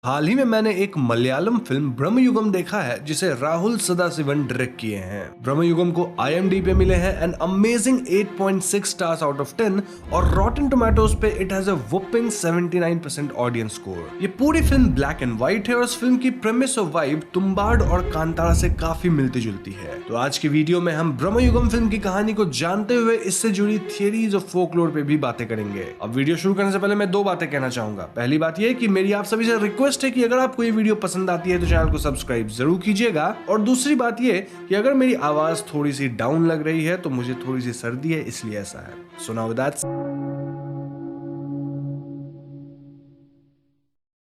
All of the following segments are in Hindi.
हाल ही में मैंने एक मलयालम फिल्म ब्रह्मयुगम देखा है जिसे राहुल सदाशिवन डायरेक्ट किए हैं। ब्रह्मयुगम को IMDb पे मिले हैं an amazing 8.6 stars out of 10 और रॉटन टोमेटोज पे it has a whopping 79% audience score. ये पूरी फिल्म ब्लैक एंड व्हाइट है और इस फिल्म की प्रेमिस और वाइब तुम्बाड़ और कांतारा से काफी मिलती जुलती है। तो आज की वीडियो में हम ब्रह्मयुगम फिल्म की कहानी को जानते हुए इससे जुड़ी थियरीज और फोकलोर पे भी बातें करेंगे। अब वीडियो शुरू करने से पहले मैं दो बातें कहना चाहूंगा। पहली बात यह कि मेरी आप सभी से रिक्वेस्ट है कि अगर आपको ये वीडियो पसंद आती है तो चैनल को सब्सक्राइब जरूर कीजिएगा। और दूसरी बात ये कि अगर मेरी आवाज थोड़ी सी डाउन लग रही है तो मुझे थोड़ी सी सर्दी है, इसलिए ऐसा है। सो नाउ दैट्स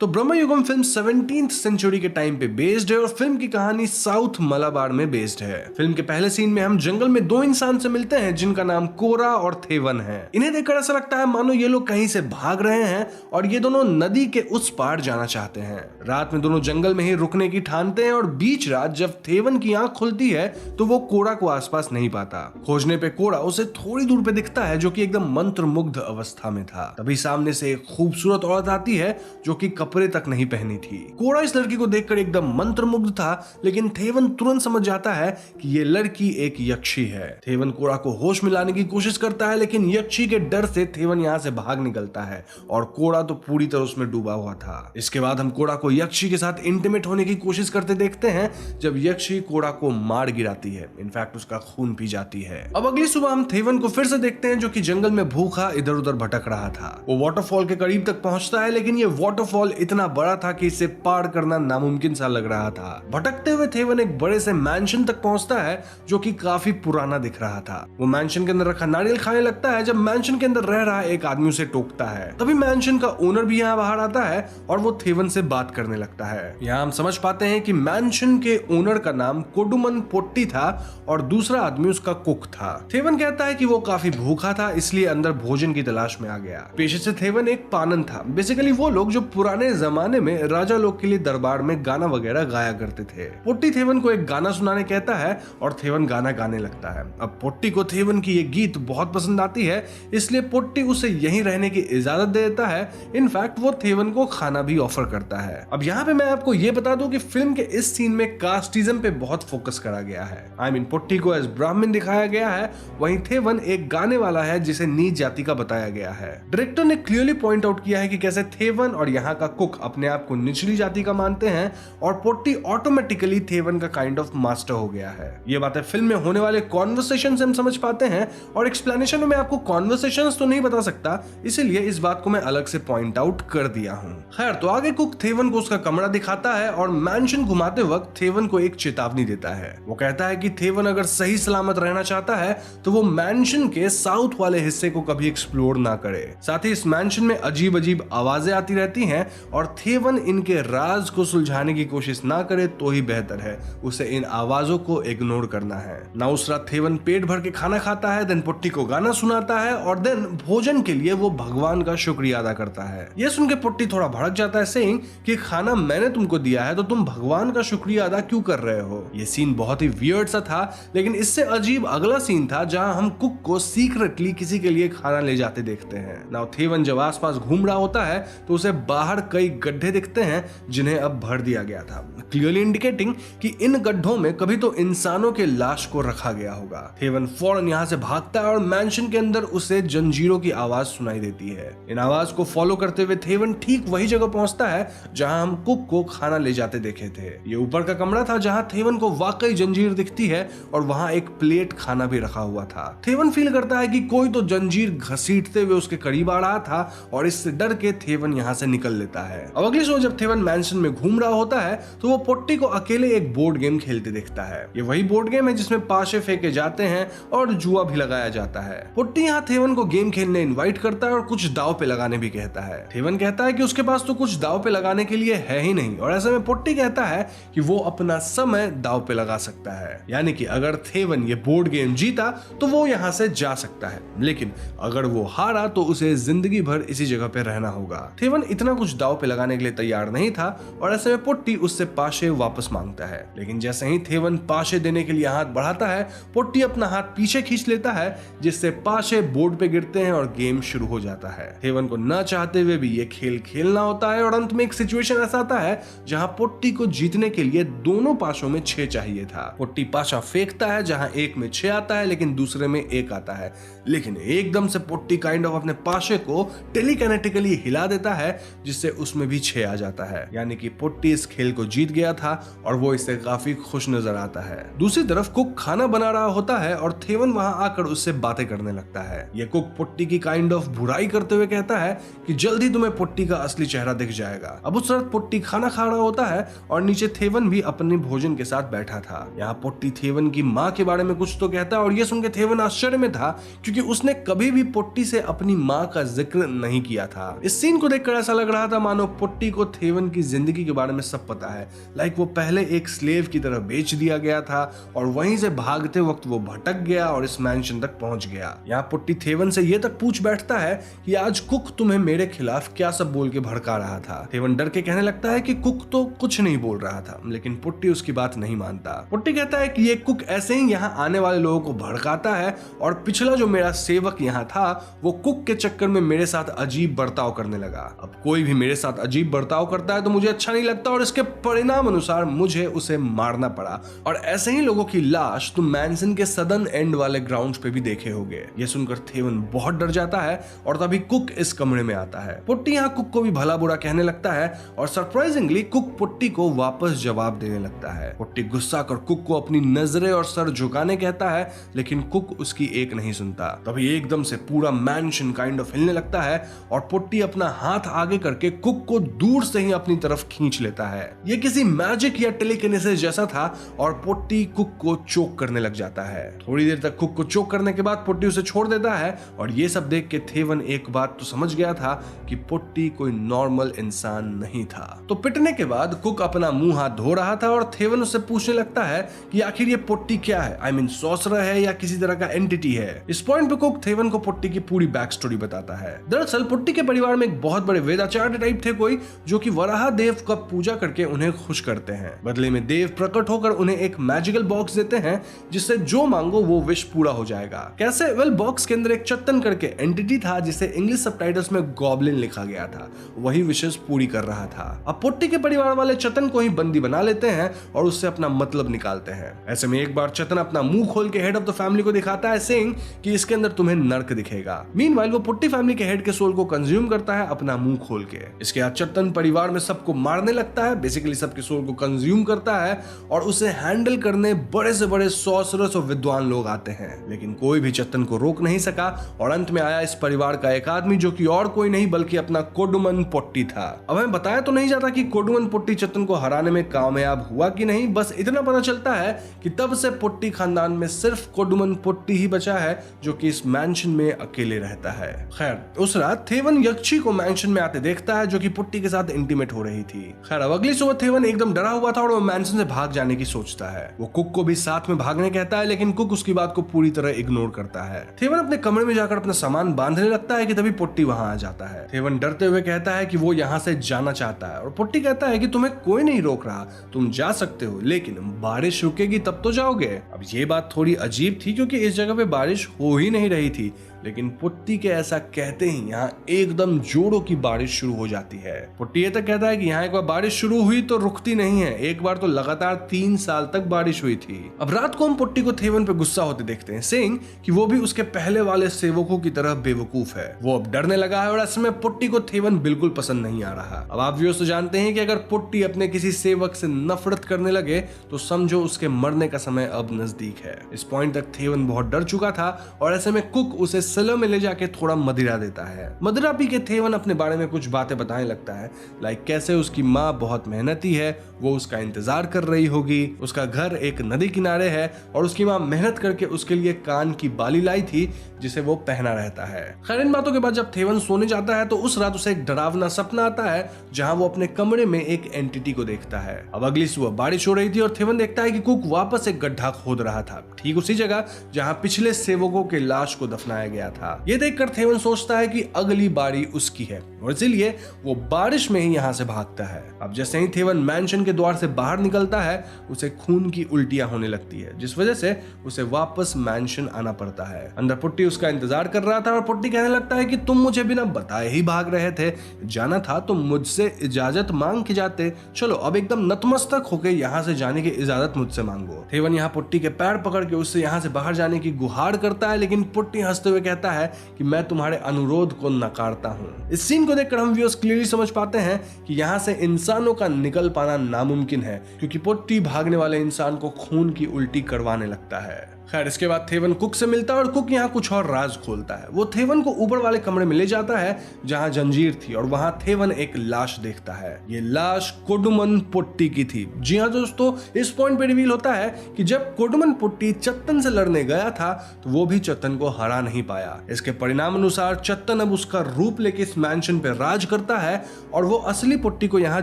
तो ब्रह्मयुगम फिल्म 17th सेंचुरी के टाइम पे बेस्ड है और फिल्म की कहानी साउथ मलाबार में बेस्ड है। फिल्म के पहले सीन में हम जंगल में दो इंसान से मिलते हैं जिनका नाम कोरा और थेवन है। इन्हें देखकर ऐसा लगता है मानो ये लोग कहीं से भाग रहे हैं और ये दोनों नदी के उस पार जाना चाहते हैं। रात में दोनों जंगल में ही रुकने की ठानते हैं और बीच रात जब थेवन की आंख खुलती है तो वो कोरा को आसपास नहीं पाता। खोजने पे कोरा उसे थोड़ी दूर पे दिखता है जो कि एकदम मंत्रमुग्ध अवस्था में था। तभी सामने से एक खूबसूरत औरत आती है जो कि कपड़े तक नहीं पहनी थी। कोरा इस लड़की को देखकर एकदम मंत्रमुग्ध था, लेकिन थेवन तुरंत समझ जाता है कि ये लड़की एक यक्षी है। थेवन कोरा को होश में लाने की कोशिश करता है, लेकिन यक्षी के डर से थेवन यहाँ से भाग निकलता है और कोरा तो पूरी तरह उसमें डूबा हुआ था। इसके बाद हम कोरा को यक्षी के साथ इंटीमेट होने की कोशिश करते देखते हैं जब यक्षी कोरा को मार गिराती है, इनफैक्ट उसका खून पी जाती है। अब अगली सुबह हम थेवन को फिर से देखते हैं जो कि जंगल में भूखा इधर उधर भटक रहा था। वो वाटरफॉल के करीब तक पहुंचता है, लेकिन ये वाटरफॉल इतना बड़ा था कि इसे पार करना नामुमकिन सा लग रहा था। भटकते हुए थेवन एक बड़े से मैंशन तक पहुंचता है जो कि काफी पुराना दिख रहा था। वो मैंशन के अंदर रखा नारियल खाने लगता है जब मैंशन के अंदर रह रहा एक आदमी उसे टोकता है। तभी मैंशन का ओनर भी यहाँ बाहर आता है और वो थेवन से बात करने लगता है। यहाँ हम समझ पाते हैं कि मैंशन के ओनर का नाम कोडुमन पोट्टी था और दूसरा आदमी उसका कुक था। थेवन कहता है कि वो काफी भूखा था, इसलिए अंदर भोजन की तलाश में आ गया। पेशे से थेवन एक पानन था। बेसिकली वो लोग जो पुराने जमाने में राजा लोग के लिए दरबार में गाना वगैरह गाया करते थे। पोट्टी थेवन को एक गाना सुनाने कहता है और थेवन गाना गाने लगता है। अब पोट्टी को थेवन की ये गीत बहुत पसंद आती है, इसलिए पोट्टी उसे यहीं रहने की इजाजत दे देता है। इनफैक्ट वो थेवन को खाना भी ऑफर करता है। अब यहाँ पे मैं आपको ये बता दूं कि फिल्म के इस सीन में कास्टिज्म पे बहुत फोकस करा गया है। आई मीन पोट्टी को एज ब्राह्मण दिखाया गया है, वहीं थेवन एक गाने वाला है जिसे नीच जाति का बताया गया है। डायरेक्टर ने क्लियरली पॉइंट आउट किया है कि कैसे थेवन और यहाँ का कुक अपने आप को निचली जाति का मानते हैं और पोट्टी ऑटोमेटिकली थेवन का काइंड ऑफ मास्टर हो गया है। ये बातें फिल्म में होने वाले कॉन्वर्सेशन से हम समझ पाते हैं और एक्सप्लेनेशन में मैं आपको कॉन्वर्सेशंस तो नहीं बता सकता, इसीलिए इस बात को मैं अलग से पॉइंट आउट कर दिया हूं। खैर, तो आगे कुक थेवन को उसका कमरा दिखाता है और मैंशन घुमाते वक्त थेवन को एक चेतावनी देता है। वो कहता है कि थेवन अगर सही सलामत रहना चाहता है तो वो मैंशन के साउथ वाले हिस्से को कभी एक्सप्लोर ना करे। साथ ही इस मैंशन में अजीब अजीब आवाजें आती रहती हैं और थेवन इनके राज को सुलझाने की कोशिश ना करे तो ही बेहतर है। उसे इन आवाजों को इग्नोर करना है। ना उस रात थेवन पेट भर के खाना खाता है, देन पोट्टी को गाना सुनाता है और देन भोजन के लिए वो भगवान का शुक्रिया अदा करता है। ये सुन के पोट्टी थोड़ा भड़क जाता है, सेइंग कि खाना मैंने तुमको दिया है तो तुम भगवान का शुक्रिया अदा क्यों कर रहे हो। ये सीन बहुत ही वियर्ड सा था, लेकिन इससे अजीब अगला सीन था जहां हम कुक को सीक्रेटली किसी के लिए खाना ले जाते देखते हैं। नाउ थेवन जब आसपास घूम रहा होता है तो उसे बाहर कई गड्ढे दिखते हैं जिन्हें अब भर दिया गया था, क्लियरली इंडिकेटिंग कि इन गड्ढों में कभी तो इंसानों के लाश को रखा गया होगा। थेवन फौरन यहाँ से भागता है और मैंशन के अंदर उसे जंजीरों की आवाज सुनाई देती है। इन आवाज को फॉलो करते हुए थेवन ठीक वही जगह पहुंचता है जहां हम कुक को खाना ले जाते देखे थे। ये ऊपर का कमरा था जहां थेवन को वाकई जंजीर दिखती है और वहां एक प्लेट खाना भी रखा हुआ था। थेवन फील करता है कि कोई तो जंजीर घसीटते हुए उसके करीब आ रहा था और इससे डर के थेवन यहाँ से निकल लेता है। अब अगली सुबह जब थेवन मैंशन में घूम रहा होता है तो वो पोट्टी को अकेले एक बोर्ड गेम खेलते दिखता है। ये वही बोर्ड गेम है जिसमें पाशे फेंके जाते हैं और जुआ भी लगाया जाता है। पोट्टी यहाँ थेवन को गेम खेलने इनवाइट करता है और कुछ दाव पे लगाने भी कहता है। थेवन कहता है कि उसके पास तो कुछ दाव पे लगाने के लिए है ही नहीं और ऐसे में पोट्टी कहता है कि वो अपना समय दाव पे लगा सकता है, यानी कि अगर थेवन ये बोर्ड गेम जीता तो वो यहाँ से जा सकता है, लेकिन अगर वो हारा तो उसे जिंदगी भर इसी जगह पे रहना होगा। थेवन इतना कुछ दाव दाव पे लगाने के लिए तैयार नहीं था और ऐसे में पोट्टी उससे पाशे वापस मांगता है। लेकिन जैसे ही थेवन पाशे देने के लिए हाथ बढ़ाता है, पोट्टी अपना हाथ पीछे खींच लेता है, जिससे पाशे बोर्ड पे गिरते हैं और गेम शुरू हो जाता है। थेवन को न चाहते हुए भी ये खेल खेलना होता है और अंत में एक सिचुएशन ऐसा आता है जहां पोट्टी को जीतने के लिए दोनों पाशों में 6 चाहिए था। पोट्टी पाशा फेंकता है, जहां एक में 6 आता है लेकिन दूसरे में 1 आता है। लेकिन एकदम से पोट्टी काइंड ऑफ अपने पाशे को टेलीकाइनेटिकली हिला देता है, जिससे उसमें भी 6 आ जाता है। यानी कि पोट्टी इस खेल को जीत गया था और वो इससे काफी खुश नजर आता है। दूसरी तरफ कुक खाना बना रहा होता है और थेवन वहां आकर उससे बातें करने लगता है। ये कुक पोट्टी की काइंड ऑफ बुराई करते हुए कहता है कि जल्द ही तुम्हें पोट्टी का असली चेहरा दिख जाएगा। अब उस वक्त पोट्टी खाना खा रहा होता है और नीचे थेवन भी अपने भोजन के साथ बैठा था। यहाँ पोट्टी थेवन की माँ के बारे में कुछ तो कहता है और ये सुनकर थेवन आश्चर्य में था, क्योंकि उसने कभी भी पोट्टी से अपनी माँ का जिक्र नहीं किया था। इस सीन को देखकर ऐसा लग रहा था मानो पोट्टी को थेवन की जिंदगी के बारे में सब पता है। लाइक वो पहले एक स्लेव की तरह बेच दिया गया था और वहीं से भागते वक्त वो भटक गया और इस मैंशन तक पहुंच गया। यहाँ पोट्टी थेवन से ये तक पूछ बैठता है कि आज कुक तुम्हें मेरे खिलाफ क्या सब बोल के भड़का रहा था। थेवन डर के कहने लगता है कि कुक तो कुछ नहीं बोल रहा था, लेकिन पोट्टी उसकी बात नहीं मानता। पोट्टी कहता है कि ये कुक ऐसे ही यहाँ आने वाले लोगों को भड़काता है और पिछला जो मेरा सेवक यहाँ था वो कुक के चक्कर में मेरे साथ अजीब बर्ताव करने लगा। अब कोई भी मेरे साथ अजीब बर्ताव करता है तो मुझे अच्छा नहीं लगता और इसके परिणाम अनुसार मुझे उसे मारना पड़ा। और ऐसे ही लोगों की लाश तुम मैंसन के सदर्न एंड वाले ग्राउंड्स पे भी देखे होंगे। ये सुनकर थेवन बहुत डर जाता है और तभी कुक इस कमरे में आता है। पोट्टी यहाँ कुक को भी भला बुरा कहने लगता है और सरप्राइजिंगली कुक पोट्टी को वापस जवाब देने लगता है। पोट्टी गुस्सा कर कुक को अपनी नजरें और सर झुकाने कहता है, लेकिन कुक उसकी एक नहीं सुनता। तभी एकदम से पूरा मैंशन काइंड ऑफ हिलने लगता है और पोट्टी अपना हाथ आगे करके कुक को दूर से ही अपनी तरफ खींच लेता है। ये किसी मैजिक या टेलीकिनेसिस जैसा था और पोट्टी कुक को चोक करने लग जाता है। थोड़ी देर तक कुक को चोक करने के बाद पोट्टी उसे छोड़ देता है और ये सब देख के थेवन एक बात तो समझ गया था कि पोट्टी कोई नॉर्मल इंसान नहीं था। तो पिटने के बाद कुक अपना मुंह हाथ धो रहा था और थेवन उससे पूछने लगता है कि आखिर ये पोट्टी क्या है, आई मीन सॉर्सरर है या किसी तरह का एंटिटी है। इस पॉइंट पे कुक थेवन को पोट्टी की पूरी बैक स्टोरी बताता है। दरअसल पोट्टी के परिवार में एक बहुत बड़े वेदाचार्य टाइप थे कोई, जो कि वराह देव का पूजा करके उन्हें खुश करते हैं। बदले में देव प्रकट होकर उन्हें एक मैजिकल बॉक्स देते हैं जिससे जो मांगो वो विश पूरा हो जाएगा। कैसे? वेल, बॉक्स के अंदर एक चत्तन करके एंटिटी था जिसे इंग्लिश सबटाइटल्स में गॉब्लिन लिखा गया था। वही विशेष पूरी कर रहा था। अब पोट्टी के परिवार वाले चतन को ही बंदी बना लेते हैं और उससे अपना मतलब निकालते हैं। ऐसे में एक बार चतन अपना मुंह खोल के हेड ऑफ द फैमिली को दिखाता है, सेइंग कि इसके अंदर तुम्हें नर्क दिखेगा। मीनवाइल वो पोट्टी फैमिली के हेड के सोल को कंज्यूम करता है अपना मुंह खोल के। इसके बाद चतन परिवार में सबको मारने लगता है, बेसिकली सबके सोल को कंज्यूम करता है और उसे हैंडल करने बड़े से बड़े सॉर्सरर्स और विद्वान लोग आते हैं, लेकिन कोई भी चतन को रोक नहीं सका और अंत में आया इस परिवार का एक आदमी जो कि और कोई नहीं बल्कि अपना कोडुमन पोट्टी था। अब हमें बताया तो नहीं जाता कि कोडुमन पोट्टी चतन को हराने में कामयाब हुआ कि नहीं, बस इतना पता चलता है कि तब से पोट्टी खानदान में सिर्फ कोडुमन पोट्टी ही बचा है जो कि इस मैंशन में अकेले रहता है। खैर, उस रात थेवन यक्षी को मैंशन में आते देखता है जो कि पोट्टी के साथ इंटीमेट हो रही थी। खैर, अब अगली सुबह थेवन एकदम डरा हुआ था और वो मैंशन से भाग जाने की सोचता है। वो कुक को भी साथ में भागने कहता है, लेकिन कुक उसकी बात को पूरी तरह इग्नोर करता है। थेवन अपने कमरे में जाकर अपना सामान बांधने लगता है कि तभी पोट्टी वहां आ जाता है। थेवन डरते हुए कहता है कि वो यहाँ से जाना चाहता है और पोट्टी कहता है कि तुम्हें कोई नहीं रोक रहा, तुम जा सकते हो, लेकिन बारिश रुकेगी तब तो जाओगे। अब ये बात थोड़ी अजीब थी क्योंकि इस जगह पे बारिश हो ही नहीं रही थी, लेकिन पोट्टी के ऐसा कहते ही यहाँ एकदम जोरों की बारिश शुरू हो जाती है। पोट्टी ये तक कहता है कि यहाँ एक बार बारिश शुरू हुई तो रुकती नहीं है, एक बार तो लगातार 3 साल तक बारिश हुई थी। अब रात को हम पोट्टी को थेवन पे गुस्सा होते देखते हैं, सेइंग कि वो भी उसके पहले वाले सेवकों की तरह बेवकूफ है। वो अब डरने लगा है और ऐसे में पोट्टी को थेवन बिल्कुल पसंद नहीं आ रहा। अब आप व्यूअर्स तो जानते हैं कि अगर पोट्टी अपने किसी सेवक से नफरत करने लगे तो समझो उसके मरने का समय अब नजदीक है। इस पॉइंट तक थेवन बहुत डर चुका था और ऐसे में कुक उसे सेलर में ले जाके थोड़ा मदिरा देता है। मदिरा पी के थेवन अपने बारे में कुछ बातें बताने लगता है, लाइक कैसे उसकी माँ बहुत मेहनती है, वो उसका इंतजार कर रही होगी, उसका घर एक नदी किनारे है और उसकी माँ मेहनत करके उसके लिए कान की बाली लाई थी जिसे वो पहना रहता है। खैर, इन बातों के बाद जब थेवन सोने जाता है तो उस रात उसे एक डरावना सपना आता है जहां वो अपने कमरे में एक एंटिटी को देखता है। अब अगली सुबह बारिश हो रही थी और थेवन देखता है कि कुक वापस एक गड्ढा खोद रहा था, ठीक उसी जगह जहां पिछले सेवकों के लाश को दफनाया गया गया था। ये देखकर थेवन सोचता है कि अगली बारी उसकी है और इसीलिए वो बारिश में ही यहाँ से भागता है। अब जैसे ही थेवन मैंशन के द्वार से बाहर निकलता है उसे खून की उल्टियां होने लगती है, जिस वजह से उसे वापस मैंशन आना पड़ता है। अंदर पुट्टी उसका इंतजार कर रहा था और पुट्टी कहने लगता है कि तुम मुझे बिना बताए ही भाग रहे थे, जाना था तो मुझसे इजाजत मांग के जाते। चलो अब एकदम नतमस्तक होकर यहाँ से जाने की इजाजत मुझसे मांगो। थेवन यहाँ पुट्टी के पैर पकड़ के उससे यहाँ से बाहर जाने की गुहार करता है, लेकिन पुट्टी हंसते हुए कहता है कि मैं तुम्हारे अनुरोध को नकारता हूँ। इस सीन को देखकर हम व्यूअर्स क्लियरली समझ पाते हैं कि यहाँ से इंसानों का निकल पाना नामुमकिन है, क्योंकि पुट्टी भागने वाले इंसान को खून की उल्टी करवाने लगता है। खैर इसके बाद थेवन कुक से मिलता है और कुक यहाँ कुछ और राज खोलता है। वो थेवन को ऊपर वाले कमरे में ले जाता है जहां जंजीर थी और वहां थेवन एक लाश देखता है। ये लाश कोडुमन पुट्टी की थी। जी हाँ दोस्तों, इस पॉइंट पे रिवील होता है कि जब कोडुमन पुट्टी चत्तन से लड़ने गया था तो वो भी चत्तन को हरा नहीं पाया। इसके परिणाम अनुसार चत्तन अब उसका रूप लेके इस मैंशन पे राज करता है और वो असली पुट्टी को यहाँ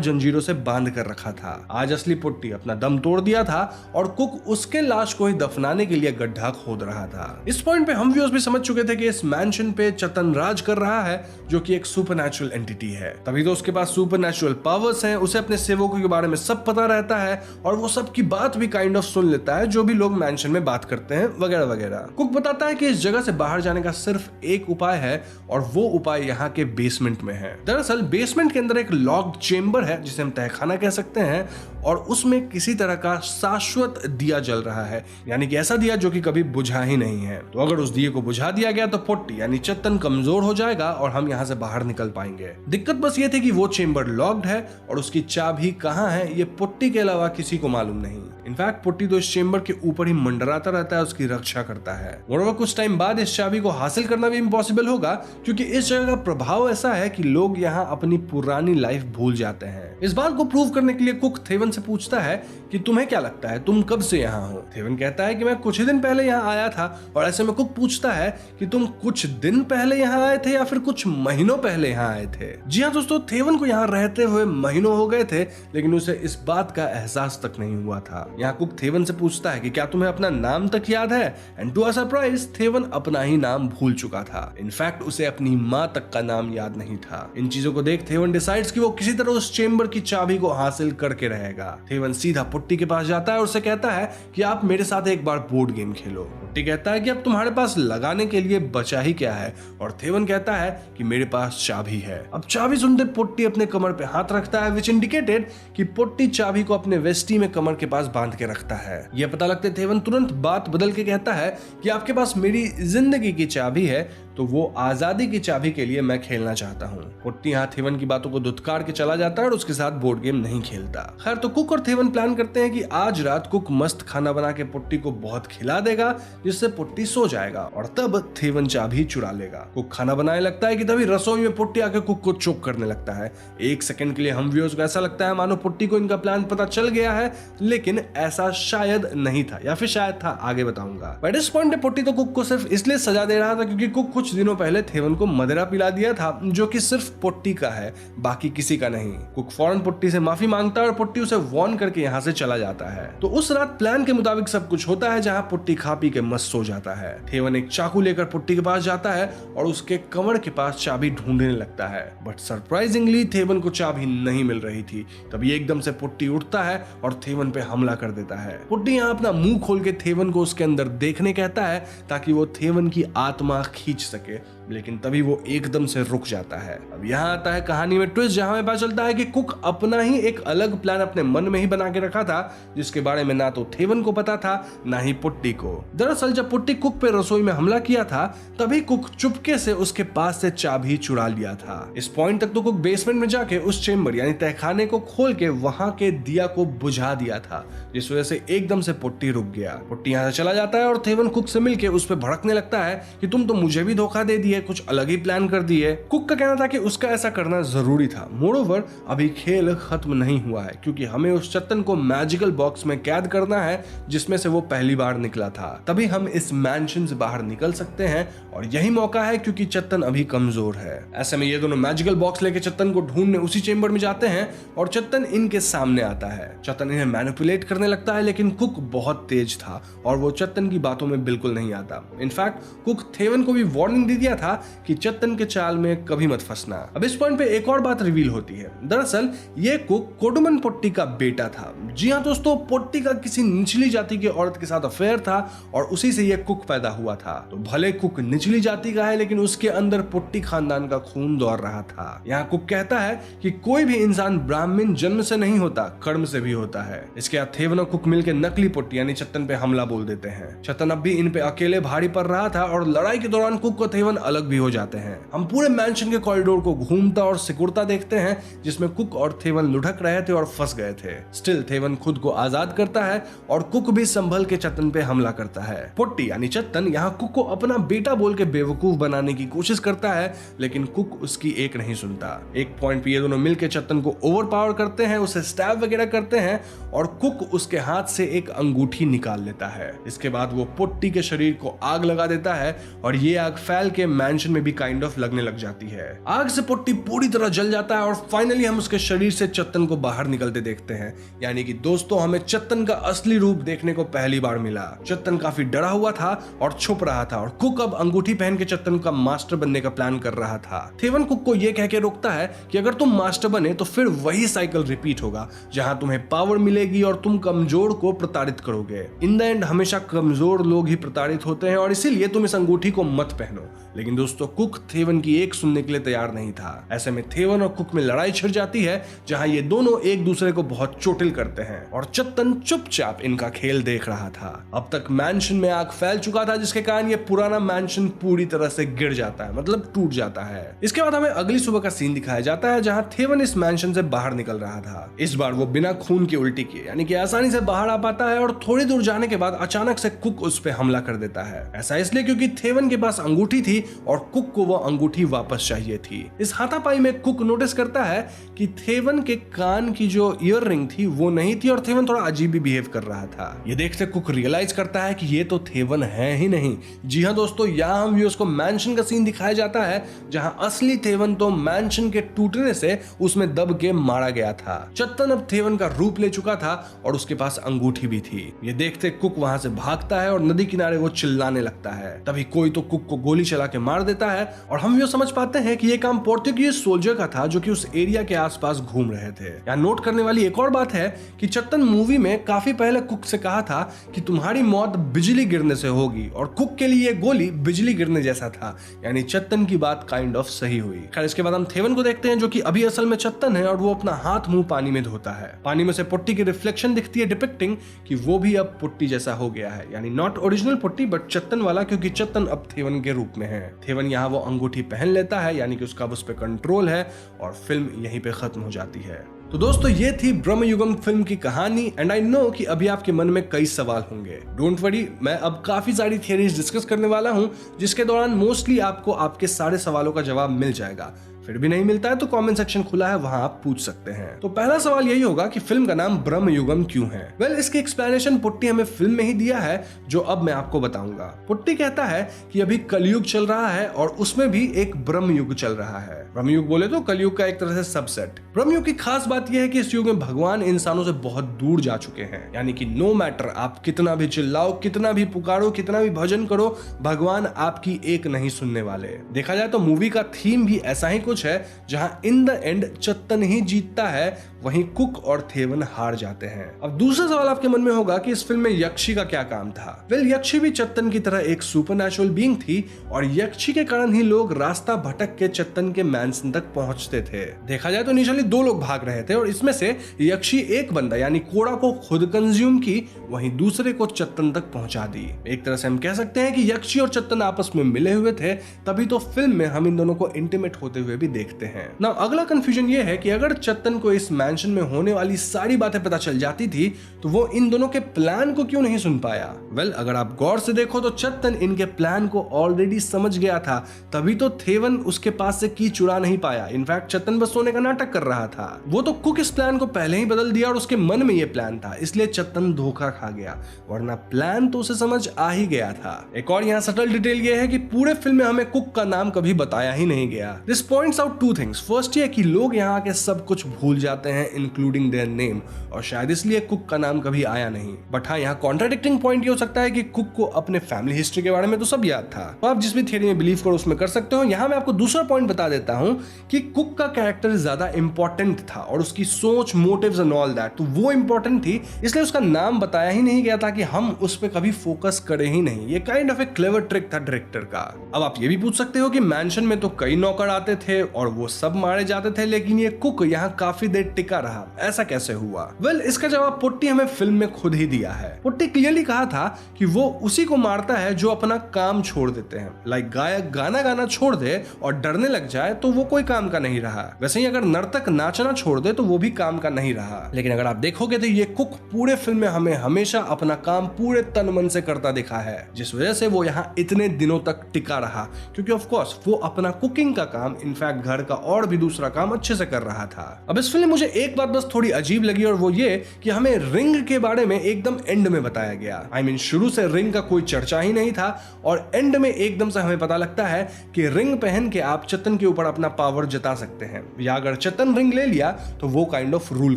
जंजीरों से बांध कर रखा था। आज असली पुट्टी अपना दम तोड़ दिया था और कुक उसके लाश को ही दफनाने के लिए गड्ढा खोद रहा था। इस पॉइंट पे हम व्यूअर्स भी समझ चुके थे कि इस मैंशन पे चतन राज कर रहा है, जो कि एक सुपरनैचुरल एंटिटी है। तभी तो उसके पास सुपरनैचुरल पावर्स हैं, उसे अपने सेवकों के बारे में सब पता रहता है और वो सबकी बात भी काइंड ऑफ सुन लेता है, जो भी लोग मैंशन में बात करते हैं वगैरह वगैरह। कुक बताता है कि इस जगह से बाहर जाने का सिर्फ एक उपाय है और वो उपाय यहाँ के बेसमेंट में है। दरअसल बेसमेंट के अंदर एक लॉक्ड चेंबर है जिसे हम तहखाना कह सकते हैं और उसमें किसी तरह का शाश्वत दिया जल रहा है, यानी कि ऐसा दिया जो कि कभी बुझा ही नहीं है। तो अगर उस दिए को बुझा दिया गया तो पुट्टी यानी चत्तन कमजोर हो जाएगा और हम यहाँ से बाहर निकल पाएंगे। दिक्कत बस ये थी कि वो चेंबर लॉक्ड है और उसकी चाबी कहाँ है ये पुट्टी के अलावा किसी को मालूम नहीं। इनफैक्ट पुट्टी तो इस चेंबर के ऊपर ही मंडराता रहता है, उसकी रक्षा करता है। और कुछ टाइम बाद इस चाबी को हासिल करना भी इम्पॉसिबल होगा, क्योंकि इस जगह का प्रभाव ऐसा है कि लोग यहाँ अपनी पुरानी लाइफ भूल जाते हैं। इस बात को प्रूव करने के लिए कुक थेवन से पूछता है कि तुम्हें क्या लगता है तुम कब से यहाँ हो। थेवन कहता है कि मैं कुछ ही दिन पहले यहाँ आया था। और ऐसे में कुक पूछता है कि तुम कुछ दिन पहले यहाँ आए थे या फिर कुछ महीनों पहले यहाँ आए थे। जी हाँ दोस्तों, थेवन को यहाँ रहते हुए महीनों हो गए थे, लेकिन उसे इस बात का एहसास तक नहीं हुआ था। यहाँ कुक थेवन से पूछता है कि क्या तुम्हें अपना नाम तक याद है, एंड टू अ सरप्राइज थेवन अपना ही नाम भूल चुका था। इनफैक्ट उसे अपनी माँ तक का नाम याद नहीं था। इन चीजों को देख थेवन डिसाइड्स कि वो किसी तरह उस चेंबर की चाबी को हासिल करके रहेगा। थेवन सीधा पुट्टी के पास जाता है और उसे कहता है कि आप मेरे साथ एक बार बोर्ड गेम खेलो। पुट्टी कहता है कि अब तुम्हारे पास लगाने के लिए बचा ही क्या है, और थेवन कहता है कि मेरे पास चाबी है। अब चाबी सुनते पुट्टी अपने कमर पे हाथ रखता है, विच इंडिकेटेड कि पुट्टी चाबी को अपने वेस्टी में कमर के पास बांध के रखता है। यह पता लगते थेवन तुरंत बात बदल के कहता है कि आपके पास मेरी जिंदगी की चाबी है, तो वो आजादी की चाबी के लिए मैं खेलना चाहता हूँ। पुट्टी यहाँ थेवन की बातों को धुतकार के चला जाता है और उसके साथ बोर्ड गेम नहीं खेलता। खैर तो कुक और थेवन प्लान करते हैं कि आज रात कुक मस्त खाना बना के पुट्टी को बहुत खिला देगा, जिससे पुट्टी सो जाएगा और तब थेवन चाबी चुरा लेगा। कुक खाना बनाने लगता है कि तभी रसोई में पुट्टी आके कुक को चोक करने लगता है। एक सेकंड के लिए हम व्यूअर्स को ऐसा लगता है मानो पुट्टी को इनका प्लान पता चल गया है, लेकिन ऐसा शायद नहीं था, या फिर शायद था, आगे बताऊंगा। बट इस पॉइंट पे पुट्टी तो कुक को सिर्फ इसलिए सजा दे रहा था क्योंकि कुक कुछ दिनों पहले थेवन को मदिरा पिला दिया था, जो कि सिर्फ पुट्टी का है, बाकी किसी का नहीं। कुक फौरन पुट्टी से माफी मांगता है और पुट्टी उसे वार्न करके यहाँ से चला जाता है। तो उस रात प्लान के मुताबिक सब कुछ होता है, जहाँ पुट्टी खा पी के मस्त सो जाता है। थेवन एक चाकू लेकर पुट्टी के पास जाता है और उसके कमर के पास चाबी ढूंढने लगता है, बट सरप्राइजिंगली थेवन को चाबी नहीं मिल रही थी। तभी एकदम से पुट्टी उठता है और थेवन पे हमला कर देता है। पुट्टी यहाँ अपना मुंह खोल के थेवन को उसके अंदर देखने कहता है ताकि वो थेवन की आत्मा खींच सके, लेकिन तभी वो एकदम से रुक जाता है। अब यहाँ आता है कहानी में ट्विस्ट, जहां हमें पता चलता है कि कुक अपना ही एक अलग प्लान अपने मन में ही बना के रखा था, जिसके बारे में ना तो थेवन को पता था ना ही पुट्टी को। दरअसल जब पुट्टी कुक पे रसोई में हमला किया था, तभी कुक चुपके से उसके पास से चाबी चुरा लिया था। इस पॉइंट तक तो कुक बेसमेंट में जाके उस चेंबर यानी तहखाने को खोल के वहां के दिया को बुझा दिया था, जिस वजह से एकदम से पुट्टी रुक गया। पुट्टी यहाँ से चला जाता है और थेवन कुक से मिलके उस पर भड़कने लगता है कि तुम तो मुझे भी धोखा दे दिए, है, कुछ अलग ही प्लान कर दी है। कुक का कहना था कि उसका ऐसा करना जरूरी था। मोरोवर अभी खेल खत्म नहीं हुआ है क्योंकि हमें उस चत्तन को मैजिकल बॉक्स में कैद करना है जिसमें से वो पहली बार निकला था, तभी हम इस मैंशन से बाहर निकल सकते हैं और यही मौका है क्योंकि चत्तन अभी कमजोर है। ऐसे में ये दोनों मैजिकल बॉक्स लेके चत्तन को ढूंढने उसी चेंबर में जाते हैं और चत्तन इनके सामने आता है। चत्तन इन्हें मैनिपुलेट करने लगता है लेकिन कुक बहुत तेज था और वो चत्तन की बातों में बिल्कुल नहीं आता। इनफैक्ट कुक थेवन को भी वार्निंग दे दिया था कि चत्तन के चाल में कभी मत फंसना। अब इस पॉइंट पे एक और बात रिवील होती है। दरअसल ये कुक कोडुमन पोट्टी का बेटा था। जी हाँ दोस्तों, पोट्टी का किसी निचली जाति की औरत के साथ अफेयर था और उसी से ये कुक पैदा हुआ था। तो भले कुक निचली जाति का है लेकिन उसके अंदर पोट्टी खानदान का खून दौड़ रहा था। यहाँ कुक कहता है कि कोई भी इंसान ब्राह्मण जन्म से नहीं होता, कर्म से भी होता है। इसके बाद थेवन और कुक मिलकर नकली पोट्टी यानी चत्तन पे हमला बोल देते हैं। चत्तन अब भी इन पे अकेले भारी पड़ रहा था और लड़ाई के दौरान कुक और थेवन अलग भी हो जाते हैं। हम पूरे मैंशन के कॉरिडोर को घूमता और सिकुड़ता देखते हैं जिसमें कुक और थेवन लुढ़क रहे थे और फंस गए थे। स्टिल थेवन खुद को आजाद करता है और कुक भी संभल के चत्तन पे हमला करता है। पोट्टी यानी चत्तन यहाँ कुक को अपना बेटा बोल के बेवकूफ बनाने की कोशिश करता है लेकिन कुक उसकी एक नहीं सुनता। एक पॉइंट पे ये दोनों मिलकर चत्तन को ओवरपावर करते हैं, उसे स्टैब वगैरह करते हैं और कुक उसके हाथ से एक अंगूठी निकाल लेता है। इसके बाद वो पोट्टी के शरीर को आग लगा देता है और ये आग फैल के मैंशन में भी काइंड ऑफ लगने लग जाती है। आग से पोट्टी पूरी तरह जल जाता है और फाइनली हम उसके शरीर से चत्तन को बाहर निकलते देखते हैं। यानी कि दोस्तों हमें चत्तन का असली रूप देखने को पहली बार मिला। चत्तन काफी डरा हुआ था और छुप रहा था और कुक अब अंगूठी पहन के चत्तन का मास्टर बनने का प्लान कर रहा था। थेवन कुक को यह कह के रोकता है कि अगर तुम मास्टर बने तो फिर वही साइकिल रिपीट होगा जहां तुम्हें पावर मिलेगी और तुम कमजोर को प्रताड़ित करोगे। इन द एंड हमेशा कमजोर लोग ही प्रताड़ित होते हैं और इसीलिए तुम इस अंगूठी को मत पहनो। लेकिन दोस्तों कुक थेवन की एक सुनने के लिए तैयार नहीं था। ऐसे में थेवन और कुक में लड़ाई छिड़ जाती है जहां ये दोनों एक दूसरे को बहुत चोटिल करते हैं और चत्तन चुपचाप इनका खेल देख रहा था। अब तक मैंशन में आग फैल चुका था जिसके कारण ये पुराना मैंशन पूरी तरह से गिर जाता है, मतलब टूट जाता है। इसके बाद हमें अगली सुबह का सीन दिखाया जाता है जहां थेवन इस मैंशन से बाहर निकल रहा था। इस बार वो बिना खून की उल्टी किए यानी कि आसानी से बाहर आ पाता है और थोड़ी दूर जाने के बाद अचानक से कुक उस पे हमला कर देता है। ऐसा इसलिए क्योंकि थेवन के पास अंगूठी थी और कुक को वो अंगूठी वापस चाहिए थी। इस हाथापाई में कुक नोटिस करता है कि थेवन के कान की जो ईयर रिंग थी वो नहीं थी और थेवन थोड़ा अजीब भी बिहेव कर रहा था। ये देखते कुक रियलाइज करता है कि ये तो थेवन है ही नहीं। जी हाँ दोस्तों, यहाँ हम व्यूअर्स को मैंशन का सीन दिखाया जाता है जहां असली थेवन तो मैंशन के टूटने से उसमें दब के मारा गया था। चत्तन अब थेवन का रूप ले चुका था और उसके पास अंगूठी भी थी। ये देखते कुक वहां से भागता है और नदी किनारे वो चिल्लाने लगता है। तभी कोई तो कुक को गोली चला के मार देता है और हम ये समझ पाते हैं कि ये काम पोर्तुगीज सोल्जर का था जो कि उस एरिया के आसपास घूम रहे थे। यहाँ नोट करने वाली एक और बात है कि चत्तन मूवी में काफी पहले कुक से कहा था कि तुम्हारी मौत बिजली गिरने से होगी और कुक के लिए गोली बिजली गिरने जैसा था। यानी चत्तन की बात काइंड ऑफ सही हुई। खैर इसके बाद हम थेवन को देखते हैं जो कि अभी असल में चत्तन है और वो अपना हाथ मुंह पानी में धोता है। पानी में से पुट्टी की रिफ्लेक्शन दिखती है डिपिक्टिंग कि वो भी अब पुट्टी जैसा हो गया है। यानी नॉट ओरिजिनल पुट्टी बट चत्तन वाला, क्योंकि चत्तन अब थेवन के रूप में है। थेवन यहाँ वो अंगूठी पहन लेता है यानी कि उसका उस पर कंट्रोल है और फिल्म यहीं पे खत्म हो जाती है। तो दोस्तों ये थी ब्रह्मयुगम फिल्म की कहानी एंड आई नो कि अभी आपके मन में कई सवाल होंगे। डोंट वरी, मैं अब काफी सारी थियरीज डिस्कस करने वाला हूं जिसके दौरान मोस्टली आपको आपके सारे सवालों का जवाब मिल जाएगा। फिर भी नहीं मिलता है तो कमेंट सेक्शन खुला है, वहां आप पूछ सकते हैं। तो पहला सवाल यही होगा कि फिल्म का नाम ब्रह्मयुगम क्यों है? वेल, इसकी एक्सप्लेनेशन पुट्टी हमें फिल्म में ही दिया है जो अब मैं आपको बताऊंगा। पुट्टी कहता है कि अभी कलयुग चल रहा है और उसमें भी एक ब्रह्मयुग चल रहा है। ब्रह्मयुग बोले तो कलयुग का एक तरह से सबसेट। ब्रह्मयुग की खास बात यह है कि इस युग में भगवान इंसानों से बहुत दूर जा चुके हैं। यानी कि नो मैटर आप कितना भी चिल्लाओ, कितना भी पुकारो, कितना भी भजन करो, भगवान आपकी एक नहीं सुनने वाले। देखा जाए तो मूवी का थीम भी ऐसा ही कुछ है जहां इन द एंड चत्तन ही जीतता है, वहीं कुक और थेवन हार जाते हैं। अब दूसरा सवाल आपके मन में होगा कि इस फिल्म में यक्षी का क्या काम था? वेल, यक्षी भी चत्तन की तरह एक सुपरनैचुरल बीइंग थी और यक्षी के कारण ही लोग रास्ता भटक के चत्तन के मैंसन तक पहुंचते थे। देखा जाए तो इनिशियली दो लोग भाग रहे थे और इसमें से यक्षी एक बंदा यानी कोड़ा को खुद कंज्यूम की, वहीं दूसरे को चत्तन तक पहुंचा दी। एक तरह से हम कह सकते हैं कि यक्षी और चत्तन आपस में मिले हुए थे, तभी तो फिल्म में हम इन दोनों को इंटीमेट होते हुए भी देखते हैं। ना अगला कंफ्यूजन ये है कि अगर चत्तन को इस मैंशन में होने वाली सारी बातें पता चल जाती थी तो वो इन दोनों के प्लान को क्यों नहीं सुन पाया? वेल, अगर आप गौर से देखो तो चत्तन इनके प्लान को ऑलरेडी समझ गया था, तभी तो थेवन उसके पास से की चुरा नहीं पाया। इनफैक्ट चत्तन बस सोने का नाटक कर रहा था। वो तो कुक इस प्लान को पहले ही बदल दिया और उसके मन में ये प्लान था, इसलिए चत्तन धोखा खा गया, वरना प्लान तो उसे समझ आ ही गया था। एक और यहाँ सटल डिटेल ये है कि पूरे फिल्म में हमें कुक का नाम कभी बताया ही नहीं गया। This points out two things. First ये कि लोग यहाँ आके सब कुछ भूल जाते हैं इंक्लूडिंग देयर नेम, और शायद इसलिए कुक का नाम कभी आया नहीं। बट हाँ, यहाँ कॉन्ट्राडिक्टिंग पॉइंट ये हो सकता है कि कुक को अपने फैमिली हिस्ट्री के बारे में तो सब याद था, तो आप जिस भी थियरी में बिलीव करो उसमें कर सकते हो। यहाँ मैं आपको दूसरा पॉइंट बता देता हूँ कि कुक का कैरेक्टर ज्यादा इंपॉर्टेंट था और उसकी सोच, मोटिव्स एंड ऑल दैट, तो वो इंपॉर्टेंट थी, इसलिए उसका नाम बताया ही नहीं गया था कि हम उस पर कभी फोकस करें ही नहीं। ये kind of A clever trick था डायरेक्टर का। अब आप ये भी पूछ सकते हो कि मैंशन में तो कई नौकर आते थे और वो सब मारे जाते थे, लेकिन ये कुक यहाँ काफी देर टिका रहा, ऐसा कैसे हुआ? वेल, इसका जवाब पुट्टी हमें फिल्म में खुद ही दिया है। पुट्टी क्लियरली कहा था कि वो उसी को मारता है जो अपना काम छोड़ देते हैं। लाइक गायक गाना गाना छोड़ दे और डरने लग जाए तो वो कोई काम का नहीं रहा। वैसे ही अगर नर्तक नाचना छोड़ दे तो वो भी काम का नहीं रहा। लेकिन अगर आप देखोगे तो ये कुक पूरे फिल्म में हमें हमेशा अपना काम पूरे तन मन से करता दिखा है, जिस वजह से वो यहाँ इतने दिनों तक टिका रहा, क्योंकि ऑफ कोर्स वो अपना कुकिंग का काम, इनफैक्ट घर का और भी दूसरा काम अच्छे से कर रहा था। अब इस फिल्म में मुझे एक बात बस थोड़ी अजीब लगी और वो ये कि हमें रिंग के बारे में एकदम एंड में बताया गया। आई मीन शुरू से रिंग का कोई चर्चा ही नहीं था और एंड में एकदम से हमें पता लगता है कि रिंग पहन के आप चत्तन के ऊपर अपना पावर जता सकते हैं, या अगर चत्तन रिंग ले लिया तो वो काइंड ऑफ रूल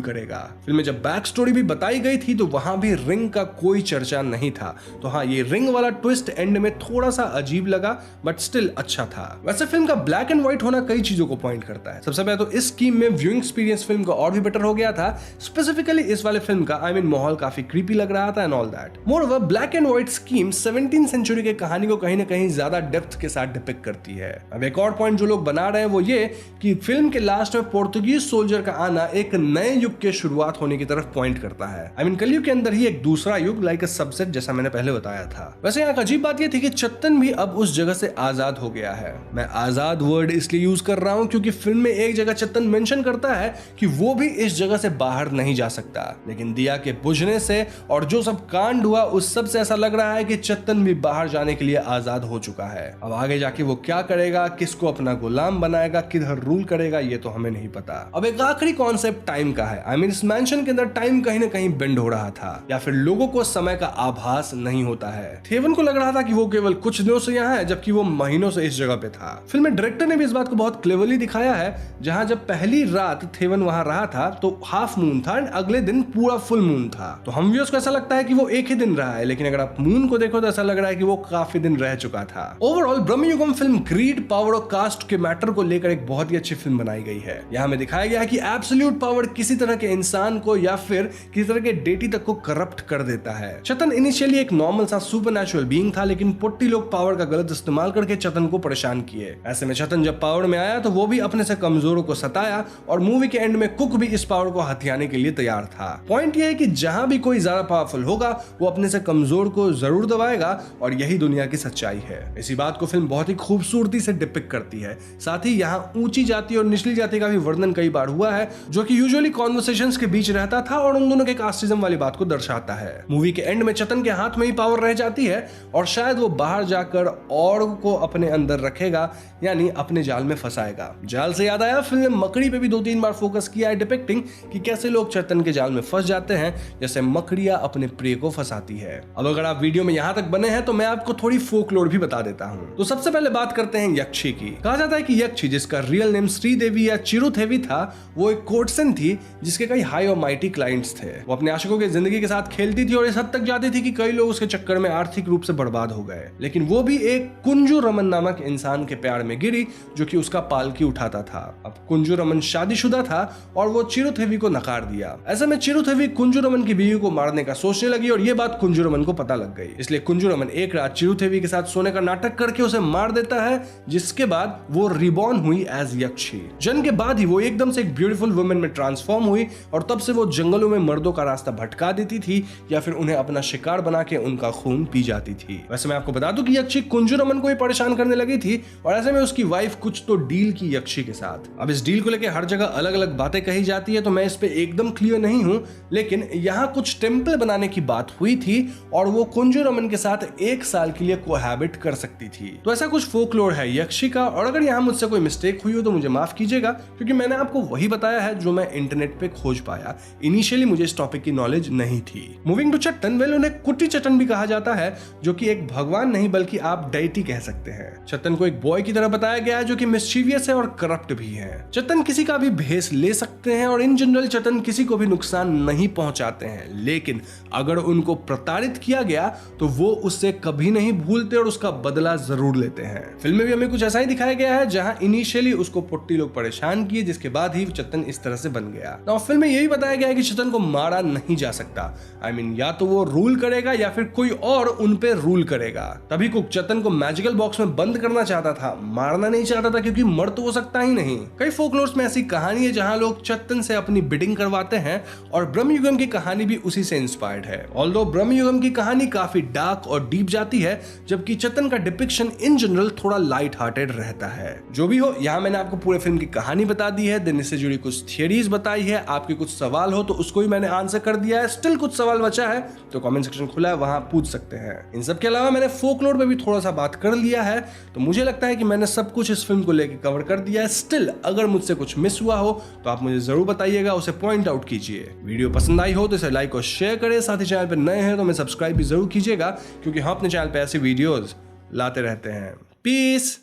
करेगा। फिल्म में जब बैक स्टोरी भी बताई गई थी तो वहां भी रिंग का कोई चर्चा नहीं था। तो हाँ, ये रिंग वाला ट्विस्ट एंड में थोड़ा सा अजीब लगा, बट स्टिल अच्छा था। वैसे फिल्म का ब्लैक एंड व्हाइट होना कई चीजों को पॉइंट करता है। सबसे पहले तो इस स्कीम में व्यूइंग एक्सपीरियंस फिल्म का और भी बेटर हो गया था। स्पेसिफिकली इस वाले फिल्म का आई मीन माहौल काफी क्रीपी लग रहा था and all that. Moreover, black and white scheme 17th century के कहानी को कहीं ना कहीं ज्यादा डेप्थ के साथ डिपिक्ट करती है। अब एक और पॉइंट जो लोग बना रहे हैं वो ये कि फिल्म के लास्ट में पोर्तुगीज सोल्जर का आना एक नए युग के शुरुआत होने की तरफ पॉइंट करता है। आई मीन कलयुग के अंदर ही एक दूसरा युग, लाइक अ सबसेट, जैसा मैंने पहले बताया था। वैसे यहाँ अजीब बात ये थी कि चत्तन भी अब उस जगह से आजाद हो गया है। मैं आजाद वर्ड इसलिए यूज कर रहा हूँ क्योंकि फिल्म में एक जगह चत्तन मेंशन करता है कि वो भी इस जगह से बाहर नहीं जा सकता, लेकिन दिया के बुझने से और जो सब कांड हुआ उस सब से ऐसा लग रहा है कि चत्तन भी बाहर जाने के लिए आजाद हो चुका है। अब आगे जाके वो क्या करेगा, किसको अपना गुलाम बनाएगा, किधर रूल करेगा, ये तो हमें नहीं पता। अब एक आखिरी कॉन्सेप्ट टाइम का है। आई मीन इस मैंशन के अंदर टाइम कहीं ना कहीं बेंड हो रहा था या फिर लोगों को समय का आभास नहीं होता है। थेवन को लग रहा था कि वो केवल कुछ दिनों से यहाँ है, जबकि वो महीनों से इस जगह पे था। फिल्म में डायरेक्टर ने भी इस बात को बहुत क्लेवरली दिखाया है, जहां जब पहली रात थेवन वहां रहा था तो हाफ मून था एंड अगले दिन पूरा फुल मून था। तो हम व्यूअर्स को ऐसा लगता है कि वो एक ही दिन रहा है, लेकिन अगर आप मून को देखो तो ऐसा लग रहा है कि वो काफी दिन रह चुका था। Overall Brahmayugam film greed, power और कास्ट के मैटर को लेकर एक बहुत ही अच्छी फिल्म बनाई गई है। यहाँ हमें दिखाया गया है कि एब्सोल्यूट पावर किसी तरह के इंसान को या फिर किसी तरह के डेटी तक को करप्ट कर देता है। चतन इनिशियली एक नॉर्मल सा सुपरनैचुरल बीइंग था, लेकिन पुट्टी लोग पावर का गलत इस्तेमाल करके चतन को परेशान किए। ऐसे में चतन जब पावर में आया तो वो भी अपने से कमजोरों को सताया और मूवी के एंड में कुक भी इस पावर को हथियाने के लिए तैयार था। पॉइंट ये है कि जहां भी कोई ज्यादा पावरफुल होगा वो अपने से कमजोर को जरूर दबाएगा और यही दुनिया की सच्चाई है। इसी बात को फिल्म बहुत ही खूबसूरती से डिपिक्ट करती है। साथ ही यहाँ ऊंची जाति और निचली जाति का भी वर्णन कई बार हुआ है, जो कि यूजुअली कॉन्वर्सेशंस के बीच रहता था और उन दोनों के कास्टिज्म वाली बात को दर्शाता है। मूवी के एंड में चतन के हाथ में ही पावर रह जाती है और शायद वो बाहर जाकर और को अपने अंदर रखेगा, यानी अपने जाल में फंसाएगा। जाल से याद आया, फिल्म में मकड़ी पे भी 2-3 बार फोकस किया है, डिपिक्टिंग कि कैसे लोग चतन के जाल में फंस जाते हैं, जैसे मकड़ियां अपने प्रे को फंसाती है। अब अगर आप वीडियो में यहां तक बने हैं तो मैं आपको थोड़ी फोकलोर भी बता देता हूं। तो सबसे पहले बात करते हैं यक्षी की। कहा जाता है कि यक्षी, जिसका रियल नेम श्रीदेवी या चिरुथेवी था, वो एक कोर्टसन थी जिसके कई हाई और माइटी क्लाइंट्स थे। वो अपने आशिकों की जिंदगी के साथ खेलती थी और इस हद तक जाती थी कि कई लोग उसके चक्कर में आर्थिक रूप से बर्बाद हो गए। लेकिन वो भी एक कुंजू रमन नामक इंसान के प्यार में गिरी जो कि उसका पालकी उठाता था। अब कुंजू रमन शादीशुदा था और वो चिरुथेवी को नकार दिया। ऐसे में चिरुथेवी कुंजू रमन की बीवी को मारने का सोचने लगी और ये बात कुंजू रमन को पता लग गई। इसलिए कुंजू रमन एक रात चिरुथेवी के साथ सोने का नाटक करके उसे मार देता है, जिसके बाद वो रिबॉर्न हुई एज यक्षी। जन्म के बाद ही वो एकदम से एक ब्यूटीफुल वुमेन में ट्रांसफॉर्म हुई और तब से वो जंगलों में मर्दों का रास्ता भटका देती थी या फिर उन्हें अपना शिकार बना के उनका खून पी जाती थी। वैसे मैं आपको बता दूं कि यक्षी कुंजूरमन को ही परेशान करने लगी थी और ऐसे में उसकी वाइफ कुछ तो डील की यक्षी के साथ। अब इस डील को लेकर हर जगह अलग अलग बातें कही जाती है तो मैं इस पे एकदम क्लियर नहीं हूं, लेकिन यहाँ कुछ टेम्पल बनाने की बात हुई थी और वो कुंजूरमन के साथ 1 साल के लिए कोहैबिट कर सकती थी। तो ऐसा कुछ फोकलोर है यक्षी का, और अगर यहाँ मुझसे कोई मिस्टेक हुई हो तो मुझे माफ कीजिएगा, क्योंकि मैंने आपको वही बताया है जो मैं इंटरनेट पे खोज पाया। इनिशियली मुझे इस टॉपिक की नॉलेज नहीं थी। मूविंग टू चट्टन, वेल उन्हें कुट्टी चट्टन भी कहा जाता है, जो कि एक भगवान नहीं बल्कि आप डेटी कह सकते हैं। चट्टन को एक बॉय की तरह बताया गया है जो कि मिस्चीवियस है और करप्ट भी है। चट्टन किसी का भी भेष ले सकते हैं और इन जनरल चट्टन किसी को भी नुकसान नहीं पहुंचाते हैं, लेकिन अगर उनको प्रताड़ित किया गया तो वो उससे कभी नहीं भूलते और उसका बदला जरूर लेते हैं। फिल्म में भी हमें कुछ ऐसा ही दिखाया गया है, जहां इनिशियली उसको पुट्टी लोग परेशान किए, जिसके बाद ही चट्टन इस तरह से बन गया। नाउ फिल्म में यही बताया गया है कि चट्टन को मारा नहीं जा सकता। I mean, या तो वो रूल करेगा या फिर कोई और उन पे रूल करेगा। तभी कुक चट्टन को मैजिकल बॉक्स में बंद करना चाहता था, मारना नहीं चाहता था, क्योंकि मर तो हो सकता ही नहीं। कई फोकलोर्स में ऐसी कहानी है जहां लोग चट्टन से अपनी बिडिंग करवाते हैं और ब्रह्मयुगम की कहानी भी उसी से इंस्पायर्ड है। ऑल्दो ब्रह्मयुगम की कहानी काफी डार्क और डीप जाती है, जबकि चट्टन का डिपिक्शन इन जनरल थोड़ा लाइट हार्टेड रहता है। जो भी हो, यहाँ मैंने आपको पूरे फिल्म की कहानी बता दी है, देन इससे जुड़ी कुछ थियरीज बताई है। आपके कुछ सवाल हो तो उसको भी मैंने आंसर कर दिया है। स्टिल कुछ सवाल बचा है तो कमेंट सेक्शन खुला है, वहां पूछ सकते हैं। इन सब के अलावा मैंने फोकलोर पे भी थोड़ा सा बात कर लिया है, तो मुझे लगता है कि मैंने सब कुछ इस फिल्म को लेकर कवर कर दिया है। स्टिल अगर मुझसे कुछ मिस हुआ हो तो आप मुझे जरूर बताइएगा, उसे पॉइंट आउट कीजिए। वीडियो पसंद आई हो तो इसे लाइक और शेयर करें, साथ ही चैनल पर नए हैं तो मैं सब्सक्राइब भी जरूर कीजिएगा, क्योंकि हम अपने चैनल पे ऐसे वीडियोस लाते रहते हैं। पीस।